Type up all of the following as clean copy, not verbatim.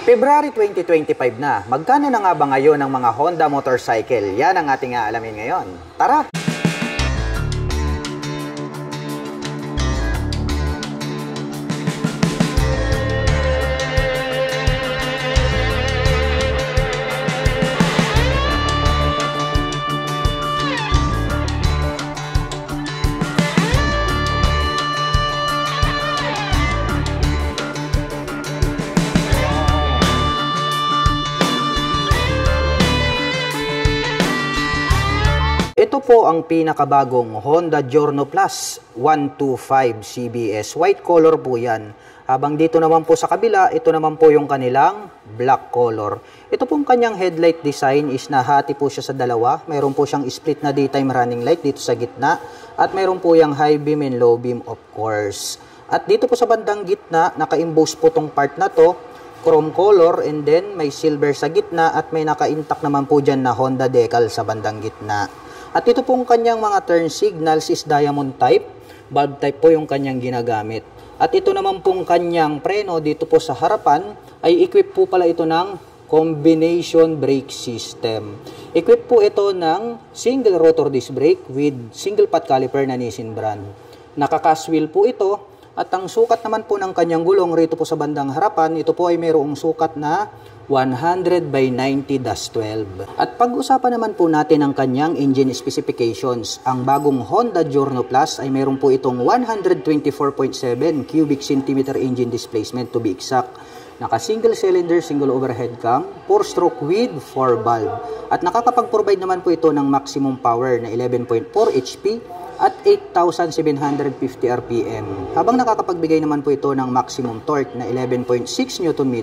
February 2025 na. Magkano na nga ba ngayon ang mga Honda motorcycle? Yan ang ating aalamin ngayon. Tara! Ito po ang pinakabagong Honda Giorno Plus 125 CBS. White color po yan. Habang dito naman po sa kabila, ito naman po yung kanilang black color. Ito pong kanyang headlight design is nahati po siya sa dalawa. Mayroon po siyang split na daytime running light dito sa gitna. At mayroon po yung high beam and low beam of course. At dito po sa bandang gitna, naka-emboss po tong part na to. Chrome color and then may silver sa gitna at may naka-intact naman po dyan na Honda decal sa bandang gitna. At ito pong kanyang mga turn signals is diamond type. Bulb type po yung kanyang ginagamit. At ito naman pong kanyang preno dito po sa harapan ay equip po pala ito ng combination brake system. Equip po ito ng single rotor disc brake with single pot caliper na Nissin brand. Naka-cast wheel po ito at ang sukat naman po ng kanyang gulong rito po sa bandang harapan, ito po ay mayroong sukat na 100 by 90-12. At pag-usapan naman po natin ang kanyang engine specifications. Ang bagong Honda Giorno Plus ay mayroon po itong 124.7 cubic centimeter engine displacement to be exact. Naka single cylinder, single overhead cam, 4-stroke with 4 valve. At nakakapag-provide naman po ito ng maximum power na 11.4 HP at 8,750 RPM. Habang nakakapagbigay naman po ito ng maximum torque na 11.6 Nm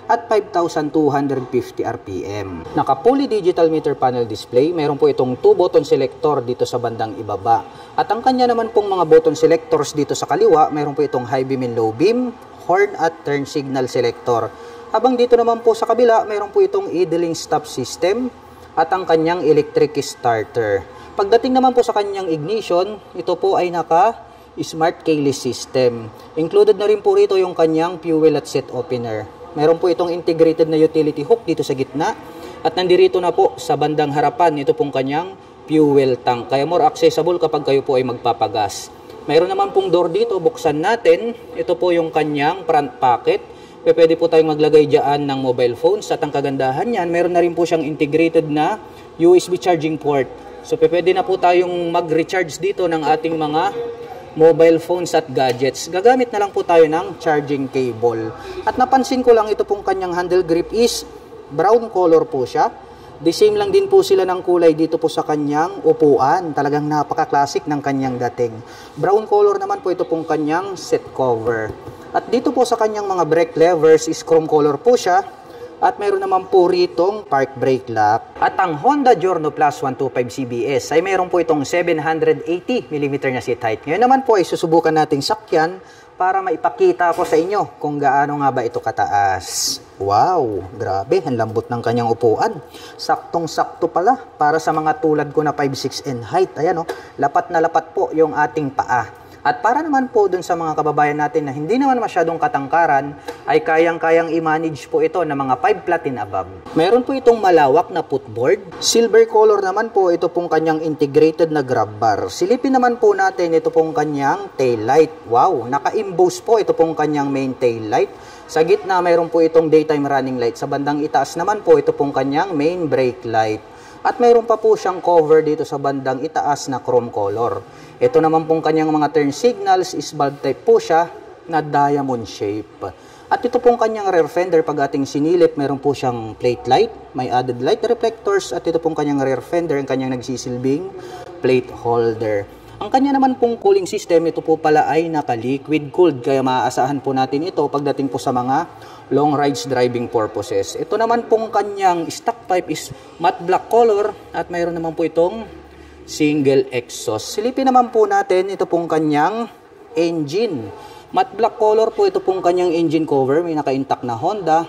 at 5,250 RPM. Naka-fully digital meter panel display, mayroon po itong 2-button selector dito sa bandang ibaba. At ang kanya naman pong mga button selectors dito sa kaliwa, mayroon po itong high beam and low beam, horn at turn signal selector. Habang dito naman po sa kabila, mayroon po itong idling stop system at ang kanyang electric starter. Pagdating naman po sa kanyang ignition, ito po ay naka-smart keyless system. Included na rin po rito yung kanyang fuel at set opener. Meron po itong integrated na utility hook dito sa gitna. At nandirito na po sa bandang harapan, ito pong kanyang fuel tank. Kaya more accessible kapag kayo po ay magpapagas. Mayroon naman pong door dito, buksan natin. Ito po yung kanyang front pocket. Pwede po tayong maglagay dyan ng mobile phones. At ang kagandahan yan, meron na rin po siyang integrated na USB charging port. So, pwede na po tayong mag-recharge dito ng ating mga mobile phones at gadgets. Gagamit na lang po tayo ng charging cable. At napansin ko lang ito pong kanyang handle grip is brown color po siya. The same lang din po sila ng kulay dito po sa kanyang upuan. Talagang napaka-classic ng kanyang dating. Brown color naman po ito pong kanyang seat cover. At dito po sa kanyang mga brake levers is chrome color po siya. At mayroon naman po ritong park brake lock. At ang Honda Giorno Plus 125 CBS ay mayroon po itong 780mm na seat height. Ngayon naman po ay susubukan nating sakyan para maipakita ko sa inyo kung gaano nga ba ito kataas. Wow, grabe, ang lambot ng kanyang upuan. Saktong-sakto pala para sa mga tulad ko na 5'6" in height. Ayan o, lapat na lapat po yung ating paa. At para naman po dun sa mga kababayan natin na hindi naman masyadong katangkaran, ay kayang-kayang i-manage po ito ng mga 5 flat and above. Meron po itong malawak na footboard. Silver color naman po ito pong kanyang integrated na grab bar. Silipin naman po natin ito pong kanyang tail light. Wow, naka-emboss po ito pong kanyang main tail light. Sa gitna mayroon po itong daytime running light. Sa bandang itaas naman po ito pong kanyang main brake light. At mayroon pa po siyang cover dito sa bandang itaas na chrome color. Ito naman pong kanyang mga turn signals is bulb type po siya na diamond shape. At ito pong kanyang rear fender pag ating sinilip, meron po siyang plate light, may added light reflectors at ito pong kanyang rear fender, ang kanyang nagsisilbing plate holder. Ang kanya naman pong cooling system, ito po pala ay naka-liquid cooled kaya maaasahan po natin ito pagdating po sa mga long rides driving purposes. Ito naman pong kanyang stock pipe is matte black color at mayroon naman po itong single exhaust. Silipin naman po natin ito pong kanyang engine. Matte black color po ito pong kanyang engine cover. May naka-intact na Honda.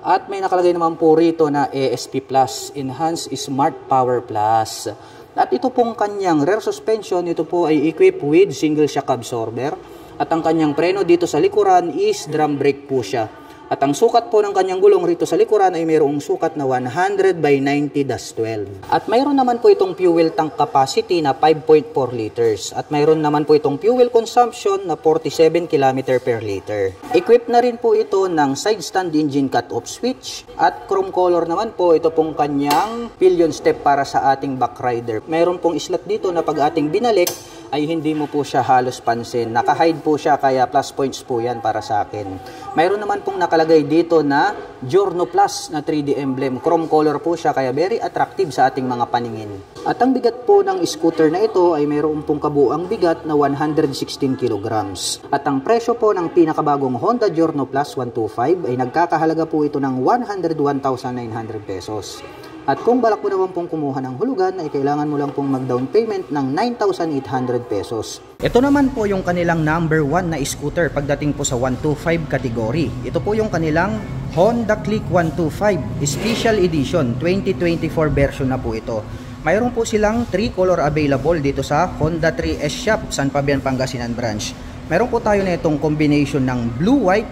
At may nakalagay naman po rito na ESP Plus, Enhanced Smart Power Plus. At ito pong kanyang rear suspension, ito po ay equipped with single shock absorber. At ang kanyang preno dito sa likuran is drum brake po siya. At ang sukat po ng kanyang gulong rito sa likuran ay mayroong sukat na 100 by 90-12. At mayroon naman po itong fuel tank capacity na 5.4 liters. At mayroon naman po itong fuel consumption na 47 km per liter. Equipped na rin po ito ng side stand engine cut-off switch. At chrome color naman po ito pong kanyang pillion step para sa ating back rider. Mayroon pong slot dito na pag ating binalik ay hindi mo po siya halos pansin. Naka-hide po siya kaya plus points po yan para sa akin. Mayroon naman pong nakalagay dito na Giorno Plus na 3D emblem. Chrome color po siya kaya very attractive sa ating mga paningin. At ang bigat po ng scooter na ito ay mayroon pong kabuang bigat na 116 kilograms. At ang presyo po ng pinakabagong Honda Giorno Plus 125 ay nagkakahalaga po ito ng 101,900 pesos. At kung balak mo naman pong kumuha ng hulugan ay kailangan mo lang pong mag-down payment ng 9,800 pesos. Ito naman po yung kanilang number 1 na scooter pagdating po sa 125 category. Ito po yung kanilang Honda Click 125 Special Edition 2024 version na po ito. Mayroon po silang 3 color available dito sa Honda 3S Shop, San Fabian, Pangasinan branch. Mayroon po tayo na itong combination ng blue-white,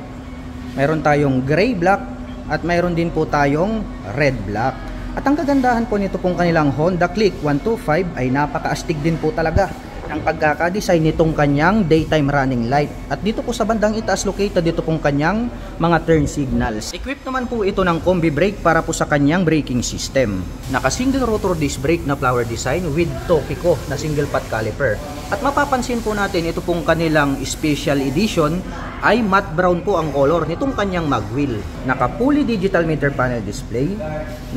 mayroon tayong gray-black, at mayroon din po tayong red-black. At ang kagandahan po nito pong kanilang Honda Click 125 ay napaka-astig din po talaga ng pagkakadesign nitong kanyang daytime running light. At dito po sa bandang itaas located dito pong kanyang mga turn signals. Equipped naman po ito ng combi brake para po sa kanyang braking system. Naka single rotor disc brake na flower design with Topico na single pot caliper. At mapapansin po natin ito pong kanilang special edition ay matte brown po ang color nitong kanyang magwheel. Naka fully digital meter panel display,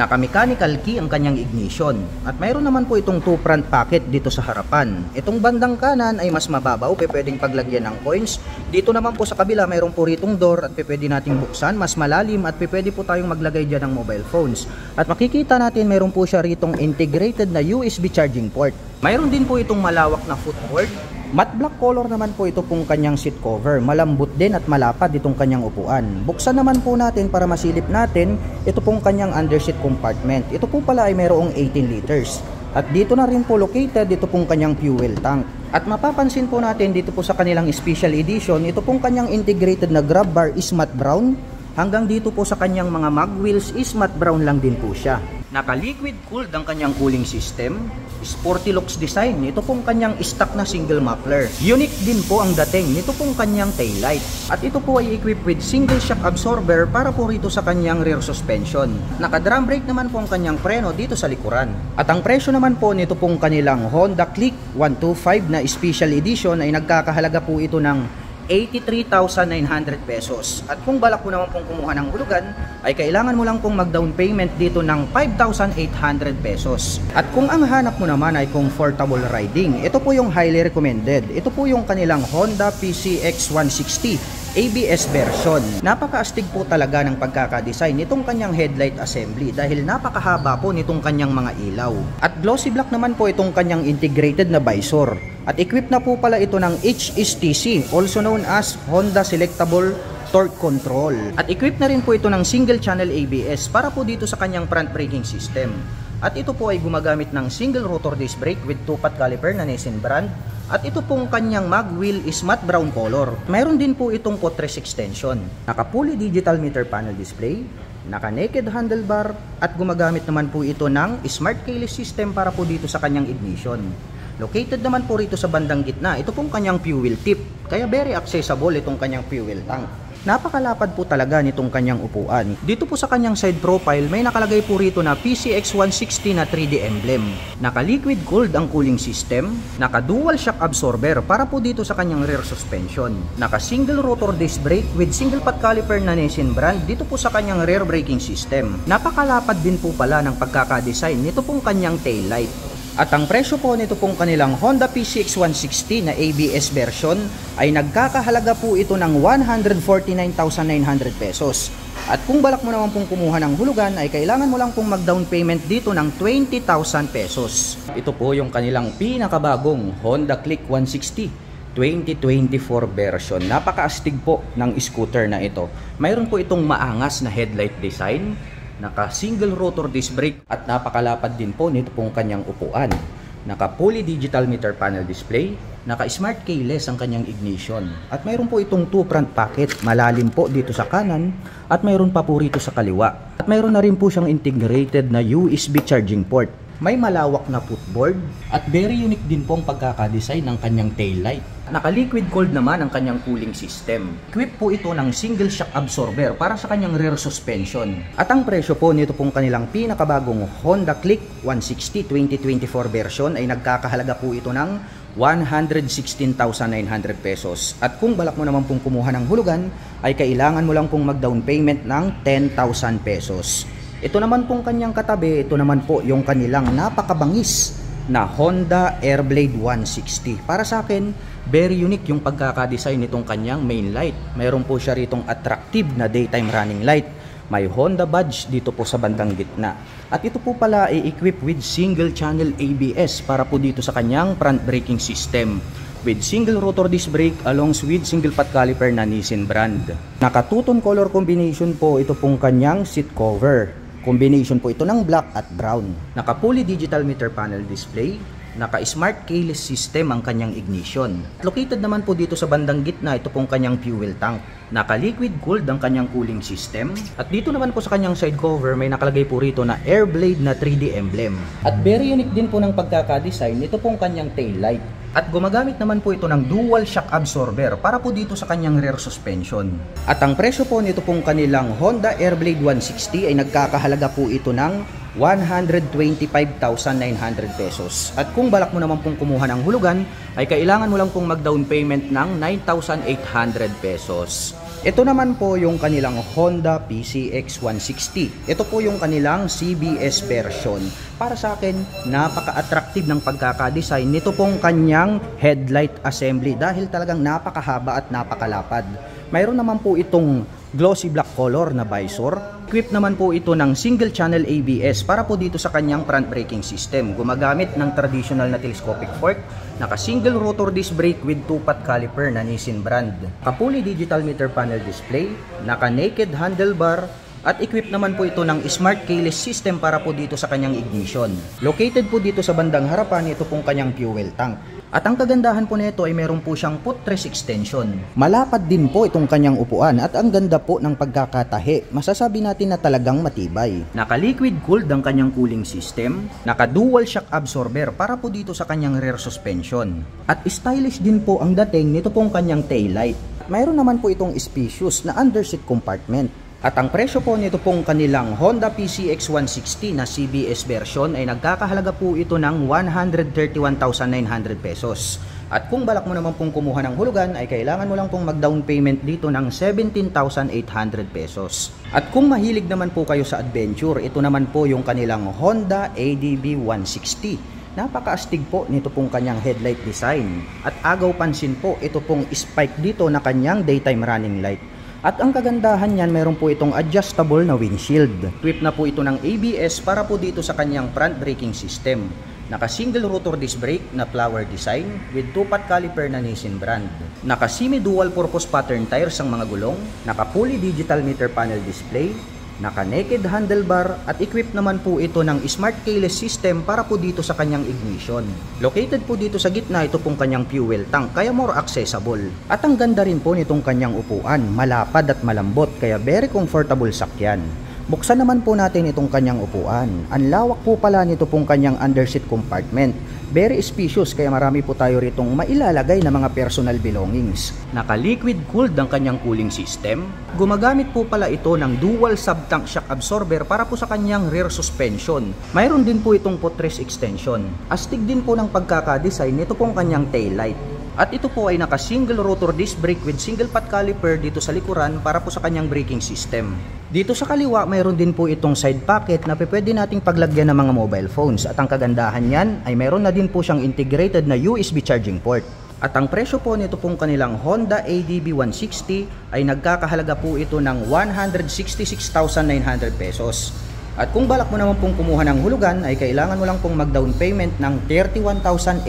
naka mechanical key ang kanyang ignition. At mayroon naman po itong 2 front pocket dito sa harapan. Itong bandang kanan ay mas mababaw, pwedeng paglagyan ng coins. Dito naman po sa kabila mayroon po ritong door at pwede nating buksan, mas malalim at pwede po tayong maglagay dyan ng mobile phones. At makikita natin mayroon po siya ritong integrated na USB charging port. Mayroon din po itong malawak na footboard. Matte black color naman po ito pong kanyang seat cover. Malambot din at malapad itong kanyang upuan. Buksan naman po natin para masilip natin ito pong kanyang underseat compartment. Ito po pala ay mayroong 18 liters. At dito na rin po located ito pong kanyang fuel tank. At mapapansin po natin dito po sa kanilang special edition, ito pong kanyang integrated na grab bar is matte brown. Hanggang dito po sa kanyang mga mag wheels is matte brown lang din po siya. Naka-liquid cooled ang kanyang cooling system. Sporty looks design. Ito pong kanyang stock na single muffler. Unique din po ang dating nito pong kanyang taillight. At ito po ay equipped with single shock absorber para po rito sa kanyang rear suspension. Naka-drum brake naman po ang kanyang preno dito sa likuran. At ang presyo naman po nito pong kanilang Honda Click 125 na special edition ay nagkakahalaga po ito ng 83,900 pesos. At kung balak mo naman pong kumuha ng hulugan, ay kailangan mo lang pong mag-down payment dito ng 5,800 pesos. At kung ang hanap mo naman ay comfortable riding, ito po yung highly recommended. Ito po yung kanilang Honda PCX 160 ABS version. Napaka-astig po talaga ng pagkakadesign nitong kanyang headlight assembly dahil napakahaba po nitong kanyang mga ilaw. At glossy black naman po itong kanyang integrated na visor. At equipped na po pala ito ng HSTC, also known as Honda Selectable Torque Control. At equipped na rin po ito ng single channel ABS para po dito sa kanyang front braking system. At ito po ay gumagamit ng single rotor disc brake with 2-pot caliper na Nissin brand. At ito pong kanyang mag wheel is matte brown color. Mayroon din po itong footrest extension. Naka fully digital meter panel display, naka naked handlebar, at gumagamit naman po ito ng smart keyless system para po dito sa kanyang ignition. Located naman po rito sa bandang gitna, ito pong kanyang fuel tip. Kaya very accessible itong kanyang fuel tank. Napakalapad po talaga nitong kanyang upuan. Dito po sa kanyang side profile, may nakalagay po rito na PCX 160 na 3D emblem. Naka-liquid cooled ang cooling system. Naka-dual shock absorber para po dito sa kanyang rear suspension. Naka-single rotor disc brake with single pot caliper na Nissin brand dito po sa kanyang rear braking system. Napakalapad din po pala ng pagkakadesign nito pong kanyang taillight. At ang presyo po nito pong kanilang Honda PCX 160 na ABS version ay nagkakahalaga po ito ng 149,900 pesos. At kung balak mo naman pong kumuha ng hulugan ay kailangan mo lang pong mag-down payment dito ng 20,000 pesos. Ito po yung kanilang pinakabagong Honda Click 160 2024 version. Napaka-astig po ng scooter na ito. Mayroon po itong maangas na headlight design, naka single rotor disc brake, at napakalapad din po nito pong kanyang upuan. Naka fully digital meter panel display, naka smart keyless ang kanyang ignition. At mayroon po itong 2 front pocket, malalim po dito sa kanan at mayroon pa po rito sa kaliwa. At mayroon na rin po siyang integrated na USB charging port. May malawak na footboard at very unique din po ang pagkakadesign ng kanyang taillight. Naka-liquid cooled naman ang kanyang cooling system. Equipped po ito ng single shock absorber para sa kanyang rear suspension. At ang presyo po nito pong kanilang pinakabagong Honda Click 160 2024 version ay nagkakahalaga po ito ng 116,900 pesos. At kung balak mo naman pong kumuha ng hulugan, ay kailangan mo lang pong mag-down payment ng 10,000 pesos. Ito naman pong kanyang katabi, ito naman po yung kanilang napakabangis na Honda Airblade 160. Para sa akin, very unique yung pagkakadesign nitong kanyang main light. Mayroon po siya ritong attractive na daytime running light. May Honda badge dito po sa bandang gitna. At ito po pala ay equipped with single channel ABS para po dito sa kanyang front braking system. With single rotor disc brake along with single pot caliper na Nissin brand. Naka two-tone color combination po ito pong kanyang seat cover. Combination po ito ng black at brown. Naka fully digital meter panel display. Naka smart keyless system ang kanyang ignition. Located naman po dito sa bandang gitna ito pong kanyang fuel tank. Naka liquid cooled ang kanyang cooling system. At dito naman po sa kanyang side cover may nakalagay po rito na Airblade na 3D emblem. At very unique din po ng pagkakadesign nito pong kanyang tail light. At gumagamit naman po ito ng dual shock absorber para po dito sa kanyang rear suspension. At ang presyo po nito pong kanilang Honda Airblade 160 ay nagkakahalaga po ito ng 125,900 pesos. At kung balak mo naman pong kumuha ng hulugan, ay kailangan mo lang pong mag-down payment ng 9,800 pesos. Ito naman po yung kanilang Honda PCX 160. Ito po yung kanilang CBS version. Para sa akin, napaka-attractive ng pagkakadesign nito pong kanyang headlight assembly dahil talagang napakahaba at napakalapad. Mayroon naman po itong glossy black color na visor. Equipped naman po ito ng single channel ABS para po dito sa kanyang front braking system. Gumagamit ng traditional na telescopic fork, naka single rotor disc brake with 2-pot caliper na Nissin brand. Naka fully digital meter panel display, naka naked handlebar, at equipped naman po ito ng smart keyless system para po dito sa kanyang ignition. Located po dito sa bandang harapan ito pong kanyang fuel tank. At ang kagandahan po nito ay meron po siyang footrest extension. Malapad din po itong kanyang upuan at ang ganda po ng pagkakatahi. Masasabi natin na talagang matibay. Naka-liquid cooled ang kanyang cooling system. Naka-dual shock absorber para po dito sa kanyang rear suspension. At stylish din po ang dating nito pong kanyang taillight. Mayroon naman po itong spacious na underseat compartment. At ang presyo po nito pong kanilang Honda PCX 160 na CBS version ay nagkakahalaga po ito ng 131,900 pesos. At kung balak mo naman pong kumuha ng hulugan ay kailangan mo lang pong mag-down payment dito ng 17,800 pesos. At kung mahilig naman po kayo sa adventure, ito naman po yung kanilang Honda ADB 160. Napakaastig po nito pong kanyang headlight design. At agaw pansin po ito pong spike dito na kanyang daytime running light. At ang kagandahan niyan, meron po itong adjustable na windshield. Equipped na po ito ng ABS para po dito sa kanyang front braking system. Naka single rotor disc brake na flower design with 2-pot caliper na Nissin brand. Naka semi dual purpose pattern tires ang mga gulong. Naka fully digital meter panel display. Naka naked handlebar at equipped naman po ito ng smart keyless system para po dito sa kanyang ignition. Located po dito sa gitna ito pong kanyang fuel tank kaya more accessible. At ang ganda rin po nitong kanyang upuan, malapad at malambot kaya very comfortable sakyan. Buksan naman po natin itong kanyang upuan. Ang lawak po pala nito pong kanyang underseat compartment. Very spacious kaya marami po tayo ritong mailalagay na mga personal belongings. Naka-liquid cooled ang kanyang cooling system. Gumagamit po pala ito ng dual sub-tank shock absorber para po sa kanyang rear suspension. Mayroon din po itong footrest extension. Astig din po ng pagkakadesign nito pong kanyang taillight. At ito po ay naka-single rotor disc brake with single pot caliper dito sa likuran para po sa kanyang braking system. Dito sa kaliwa, mayroon din po itong side pocket na pwede nating paglagyan ng mga mobile phones. At ang kagandahan niyan ay mayroon na din po siyang integrated na USB charging port. At ang presyo po nito pong kanilang Honda ADB 160 ay nagkakahalaga po ito ng 166,900 pesos. At kung balak mo naman pong kumuha ng hulugan ay kailangan mo lang pong mag-down payment ng 31,800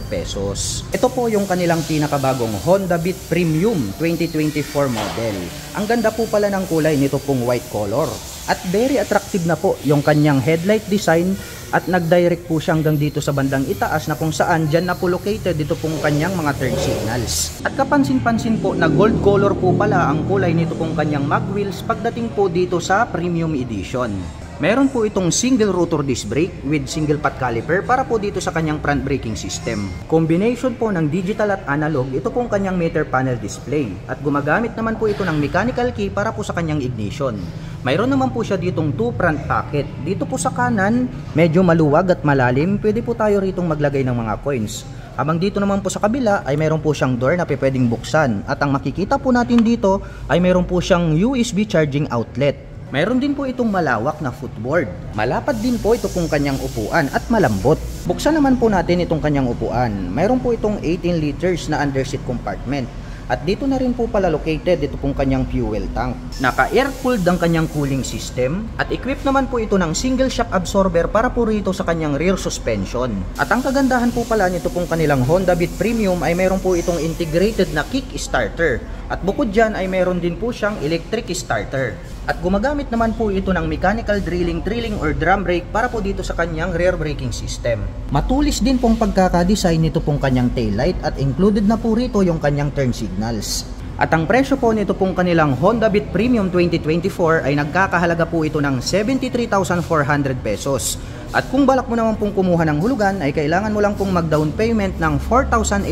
pesos. Ito po yung kanilang pinakabagong Honda Beat Premium 2024 model. Ang ganda po pala ng kulay nito pong white color. At very attractive na po yung kanyang headlight design at nag-direct po siya hanggang dito sa bandang itaas na kung saan dyan na po located dito pong kanyang mga turn signals. At kapansin-pansin po na gold color po pala ang kulay nito pong kanyang mag wheels pagdating po dito sa premium edition. Meron po itong single rotor disc brake with single pot caliper para po dito sa kanyang front braking system. Combination po ng digital at analog, ito pong kanyang meter panel display. At gumagamit naman po ito ng mechanical key para po sa kanyang ignition. Mayroon naman po siya ditong 2 front pocket. Dito po sa kanan, medyo maluwag at malalim, pwede po tayo ritong maglagay ng mga coins. Habang dito naman po sa kabila ay mayroon po siyang door na pwedeng buksan. At ang makikita po natin dito ay mayroon po siyang USB charging outlet. Mayroon din po itong malawak na footboard. Malapad din po ito pong kanyang upuan at malambot. Buksan naman po natin itong kanyang upuan. Mayroon po itong 18 liters na underseat compartment. At dito na rin po pala located ito pong kanyang fuel tank. Naka-air-cooled ang kanyang cooling system. At equipped naman po ito ng single shock absorber para po rito sa kanyang rear suspension. At ang kagandahan po pala nito pong kanilang Honda Beat Premium ay mayroon po itong integrated na kick starter. At bukod dyan ay mayroon din po siyang electric starter. At gumagamit naman po ito ng mechanical drilling or drum brake para po dito sa kanyang rear braking system. Matulis din pong pagkakadesign nito pong kanyang taillight at included na po rito yung kanyang turn signals. At ang presyo po nito pong kanilang Honda Beat Premium 2024 ay nagkakahalaga po ito ng 73,400 pesos. At kung balak mo naman pong kumuha ng hulugan ay kailangan mo lang pong mag-down payment ng 4,800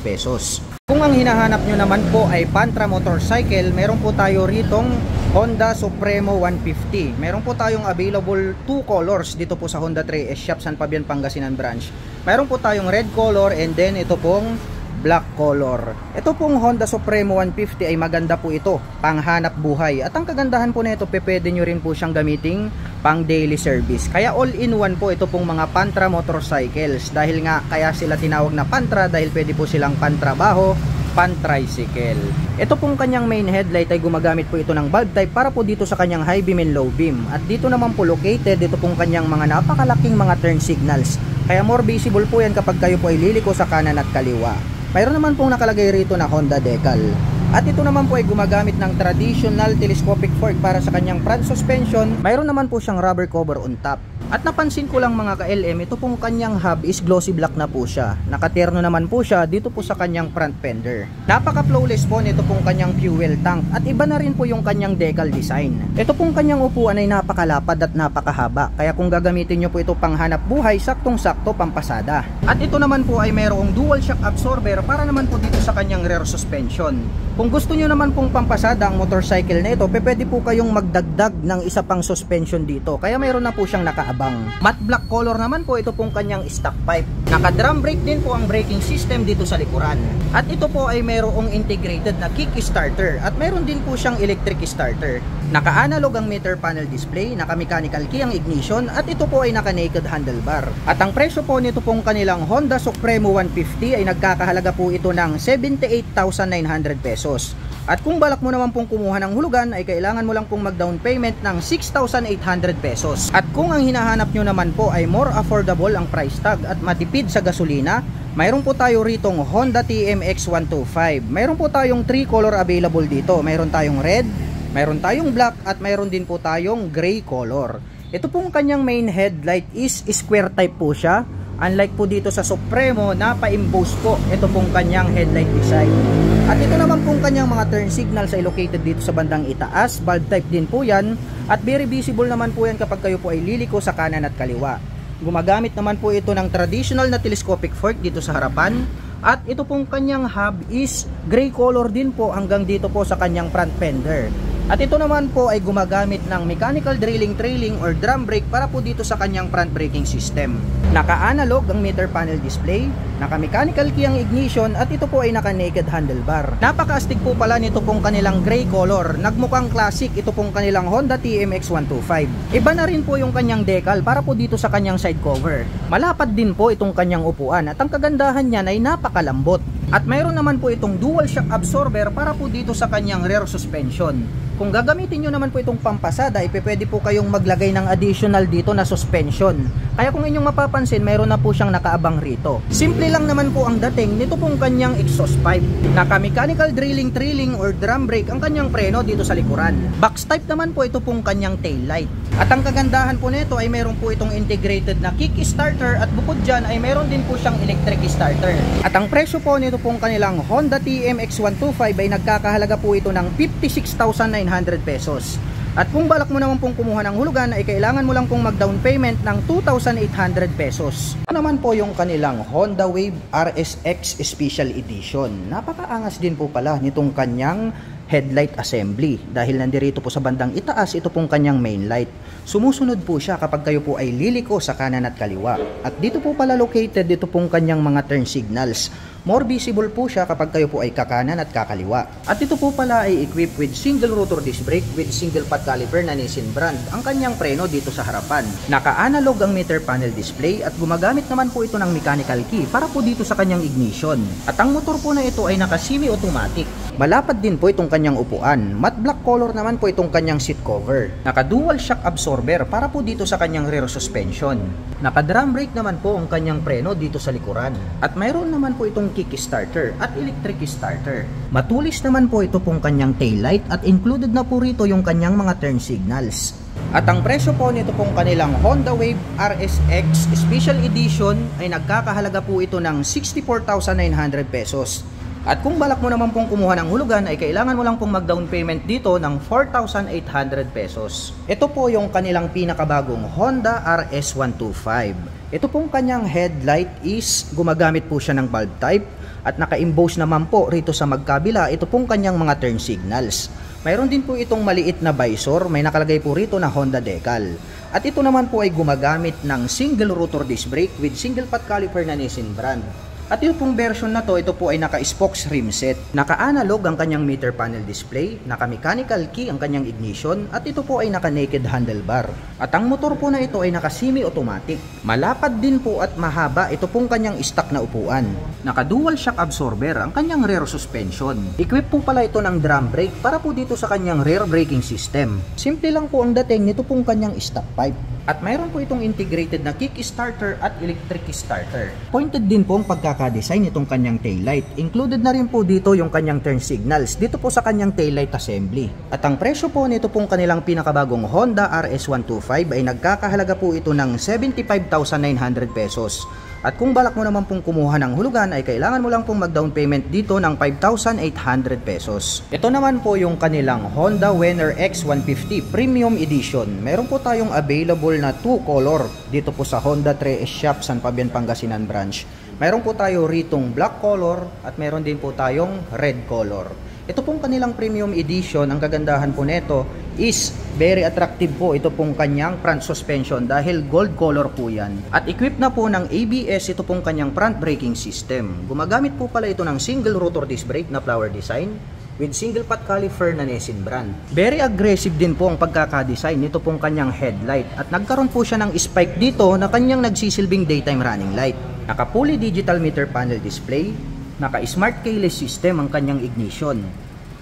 pesos. Kung ang hinahanap nyo naman po ay Pantra motorcycle, meron po tayo ritong Honda Supremo 150. Meron po tayong available 2 colors dito po sa Honda 3S Shop San Fabian, Pangasinan branch. Meron po tayong red color and then ito pong black color. Ito pong Honda Supremo 150 ay maganda po ito, panghanap buhay. At ang kagandahan po nito, pwede nyo rin po siyang gamiting pang daily service. Kaya all-in-one po ito pong mga Pantra motorcycles. Dahil nga kaya sila tinawag na Pantra dahil pwede po silang pantrabaho, pan-tricycle. Ito pong kanyang main headlight ay gumagamit po ito ng bulb type para po dito sa kanyang high beam and low beam. At dito naman po located ito pong kanyang mga napakalaking mga turn signals. Kaya more visible po yan kapag kayo po ay liliko sa kanan at kaliwa. Mayroon naman pong nakalagay rito na Honda decal. At ito naman po ay gumagamit ng traditional telescopic fork para sa kanyang front suspension. Mayroon naman po siyang rubber cover on top. At napansin ko lang mga ka-LM, ito pong kanyang hub is glossy black na po siya. Nakaterno naman po siya dito po sa kanyang front fender. Napaka-flawless po nito pong kanyang fuel tank. At iba na rin po yung kanyang decal design. Ito pong kanyang upuan ay napakalapad at napakahaba. Kaya kung gagamitin nyo po ito pang hanap buhay, saktong-sakto pampasada. At ito naman po ay mayroong dual shock absorber para naman po dito sa kanyang rear suspension. Kung gusto nyo naman pong pampasada ang motorcycle na ito, pwede po kayong magdagdag ng isa pang suspension dito. Kaya mayroon na po siyang nakaabang. Matte black color naman po ito pong kanyang stock pipe. Naka-drum brake din po ang braking system dito sa likuran. At ito po ay mayroong integrated na kick starter at mayroon din po siyang electric starter. Naka-analog ang meter panel display, naka-mechanical key ang ignition at ito po ay naka-naked handlebar. At ang presyo po nito pong kanilang Honda Supremo 150 ay nagkakahalaga po ito ng 78,900 pesos. At kung balak mo naman pong kumuha ng hulugan ay kailangan mo lang pong mag-down payment ng 6,800 pesos. At kung ang hinahanap nyo naman po ay more affordable ang price tag at matipid sa gasolina, mayroon po tayo ritong Honda TMX 125. Mayroon po tayong 3 color available dito. Mayroon tayong red, mayroon tayong black at mayroon din po tayong gray color. Ito pong kanyang main headlight is square type po siya. Unlike po dito sa Supremo na pa-emboss po ito pong kanyang headlight design. At ito naman pong kanyang mga turn signals ay located dito sa bandang itaas. Bulb type din po yan. At very visible naman po yan kapag kayo po ay liliko sa kanan at kaliwa. Gumagamit naman po ito ng traditional na telescopic fork dito sa harapan. At ito pong kanyang hub is gray color din po hanggang dito po sa kanyang front fender. At ito naman po ay gumagamit ng mechanical drilling or drum brake para po dito sa kanyang front braking system. Naka-analog ang meter panel display, naka-mechanical key ang ignition at ito po ay naka-naked handlebar. Napaka-astig po pala nito pong kanilang gray color. Nagmukhang classic ito pong kanilang Honda TMX 125. Iba na rin po yung kanyang decal para po dito sa kanyang side cover. Malapad din po itong kanyang upuan at ang kagandahan niyan ay napakalambot. At mayroon naman po itong dual shock absorber para po dito sa kanyang rear suspension. Kung gagamitin nyo naman po itong pampasada, pwede po kayong maglagay ng additional dito na suspension. Kaya kung inyong mapapansin, mayroon na po siyang nakaabang rito. Simple lang naman po ang dating nito pong kanyang exhaust pipe. Naka-mechanical drilling or drum brake ang kanyang preno dito sa likuran. Box type naman po ito pong kanyang tail light. At ang kagandahan po nito ay mayroon po itong integrated na kick starter at bukod dyan ay mayroon din po siyang electric starter. At ang presyo po nito pong kanilang Honda TMX125 ay nagkakahalaga po ito ng 56,900 pesos. At kung balak mo naman pong kumuha ng hulugan ay kailangan mo lang pong mag-down payment ng 2,800 pesos. Ito naman po yung kanilang Honda Wave RSX Special Edition. Napakaangas din po pala nitong kanyang headlight assembly dahil nandirito po sa bandang itaas ito pong kanyang main light. Sumusunod po siya kapag kayo po ay liliko sa kanan at kaliwa. At dito po pala located dito pong kanyang mga turn signals. More visible po siya kapag kayo po ay kakanan at kakaliwa. At ito po pala ay equipped with single rotor disc brake with single pot caliper na Nissin brand ang kanyang preno dito sa harapan. Naka-analog ang meter panel display at gumagamit naman po ito ng mechanical key para po dito sa kanyang ignition. At ang motor po na ito ay naka-semi-automatic. Malapad din po itong kanyang upuan. Matte black color naman po itong kanyang seat cover. Naka-dual shock absorber para po dito sa kanyang rear suspension. Naka-drum brake naman po ang kanyang preno dito sa likuran. At mayroon naman po itong kick starter at electric starter. Matulis naman po ito pong kanyang taillight at included na po rito yung kanyang mga turn signals. At ang presyo po nito pong kanilang Honda Wave RSX Special Edition ay nagkakahalaga po ito ng 64,900 pesos. At kung balak mo naman pong kumuha ng hulugan ay kailangan mo lang pong mag-down payment dito ng 4,800 pesos. Ito po yung kanilang pinakabagong Honda RS125. Ito pong kanyang headlight is gumagamit po siya ng bulb type at naka-emboss naman po rito sa magkabila ito pong kanyang mga turn signals. Mayroon din po itong maliit na visor, may nakalagay po rito na Honda decal. At ito naman po ay gumagamit ng single rotor disc brake with single pot caliper na Nissin brand. At yung pong version na to, ito po ay naka-spokes rim set. Naka-analog ang kanyang meter panel display, naka-mechanical key ang kanyang ignition, at ito po ay naka-naked handlebar. At ang motor po na ito ay naka-semi-automatic. Malapad din po at mahaba ito pong kanyang stock na upuan. Naka-dual shock absorber ang kanyang rear suspension. Equip po pala ito ng drum brake para po dito sa kanyang rear braking system. Simple lang po ang dating nito pong kanyang stock pipe. At mayroon po itong integrated na kick starter at electric starter. Pointed din po ang pagkakadesign itong kanyang taillight. Included na rin po dito yung kanyang turn signals dito po sa kanyang taillight assembly. At ang presyo po nito pong kanilang pinakabagong Honda RS125 ay nagkakahalaga po ito ng 75,900 pesos. At kung balak mo naman pong kumuha ng hulugan ay kailangan mo lang pong mag-down payment dito ng 5,800 pesos. Ito naman po yung kanilang Honda Venner X150 Premium Edition. Meron po tayong available na 2 color dito po sa Honda 3S Shop San Fabian Pangasinan branch. Meron po tayo ritong black color at meron din po tayong red color. Ito pong kanilang premium edition, ang kagandahan po nito is very attractive po ito pong kanyang front suspension dahil gold color po yan. At equipped na po ng ABS ito pong kanyang front braking system. Gumagamit po pala ito ng single rotor disc brake na flower design with single pot caliper na Nissin brand. Very aggressive din po ang pagkakadesign nito pong kanyang headlight at nagkaroon po siya ng spike dito na kanyang nagsisilbing daytime running light. Naka fully digital meter panel display, naka-smart keyless system ang kanyang ignition.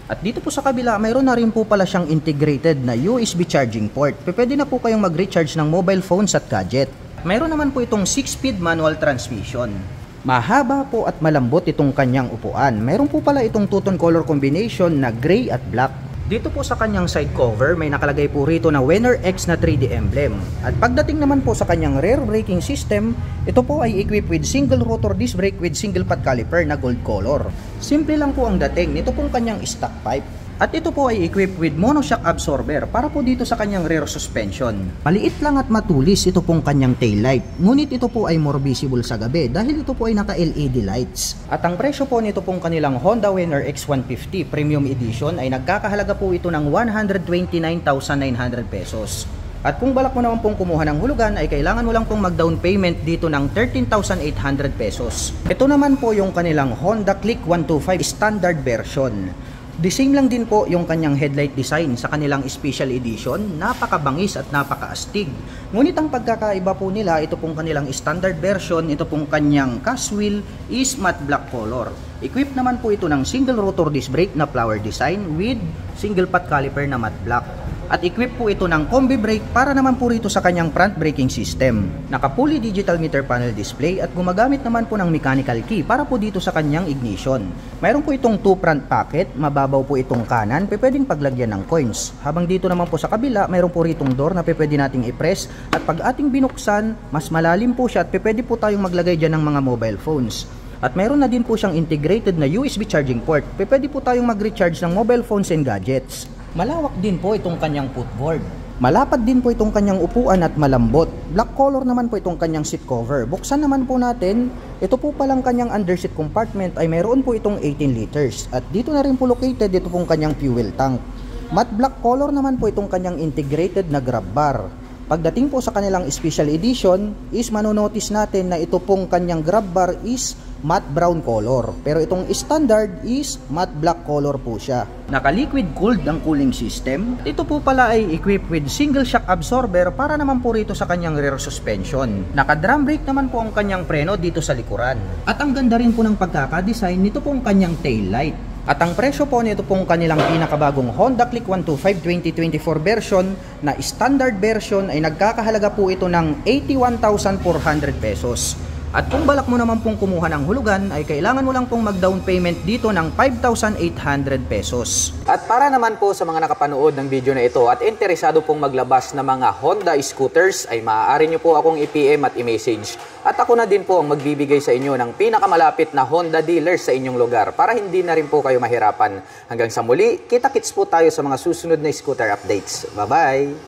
At dito po sa kabila, mayroon na rin po pala siyang integrated na USB charging port. Pwede na po kayong mag-recharge ng mobile phones at gadget. Mayroon naman po itong 6-speed manual transmission. Mahaba po at malambot itong kanyang upuan. Mayroon po pala itong two-tone color combination na gray at black. Dito po sa kanyang side cover, may nakalagay po rito na Venner X na 3D emblem. At pagdating naman po sa kanyang rear braking system, ito po ay equipped with single rotor disc brake with single pot caliper na gold color. Simple lang po ang dating nito pong kanyang stock pipe. At ito po ay equipped with monoshock absorber para po dito sa kanyang rear suspension. Maliit lang at matulis ito pong kanyang taillight. Ngunit ito po ay more visible sa gabi dahil ito po ay naka-LED lights. At ang presyo po nito pong kanilang Honda Venner X150 Premium Edition ay nagkakahalaga po ito ng 129,900 pesos. At kung balak mo naman pong kumuha ng hulugan ay kailangan mo lang pong mag-down payment dito ng 13,800 pesos. Ito naman po yung kanilang Honda Click 125 standard version. The same lang din po yung kanyang headlight design sa kanilang special edition. Napakabangis at napakaastig. Ngunit ang pagkakaiba po nila, ito pong kanilang standard version, ito pong kanyang cast wheel is matte black color. Equipped naman po ito ng single rotor disc brake na flower design with single pot caliper na matte black. At equipped po ito ng combi brake para naman po rito sa kanyang front braking system. Naka-fully digital meter panel display at gumagamit naman po ng mechanical key para po dito sa kanyang ignition. Mayroon po itong 2 front pocket, mababaw po itong kanan, pwedeng paglagyan ng coins. Habang dito naman po sa kabila, mayroon po ritong door na pwede nating i-press at pag ating binuksan, mas malalim po siya at pwede po tayong maglagay dyan ng mga mobile phones. At mayroon na din po siyang integrated na USB charging port. Pwede po tayong mag-recharge ng mobile phones and gadgets. Malawak din po itong kanyang footboard. Malapad din po itong kanyang upuan at malambot. Black color naman po itong kanyang seat cover. Buksan naman po natin, ito po palang kanyang underseat compartment ay mayroon po itong 18 liters. At dito na rin po located ito pong kanyang fuel tank. Matte black color naman po itong kanyang integrated na grab bar. Pagdating po sa kanilang special edition is manonotice natin na ito pong kanyang grab bar is matte brown color. Pero itong standard is matte black color po siya. Naka-liquid cooled ang cooling system. Ito po pala ay equipped with single shock absorber para naman po rito sa kanyang rear suspension. Naka-drum brake naman po ang kanyang preno dito sa likuran. At ang ganda rin po ng pagkakadesign nito pong kanyang tail light. At ang presyo po nito pong kanilang pinakabagong Honda Click 125 2024 version na standard version ay nagkakahalaga po ito ng 81,400 pesos. At kung balak mo naman pong kumuha ng hulugan ay kailangan mo lang pong mag-down payment dito ng 5,800 pesos. At para naman po sa mga nakapanood ng video na ito at interesado pong maglabas ng mga Honda scooters ay maaari nyo po akong i-PM at i-message. At ako na din po ang magbibigay sa inyo ng pinakamalapit na Honda dealers sa inyong lugar para hindi na rin po kayo mahirapan. Hanggang sa muli, kita-kits po tayo sa mga susunod na scooter updates. Bye-bye!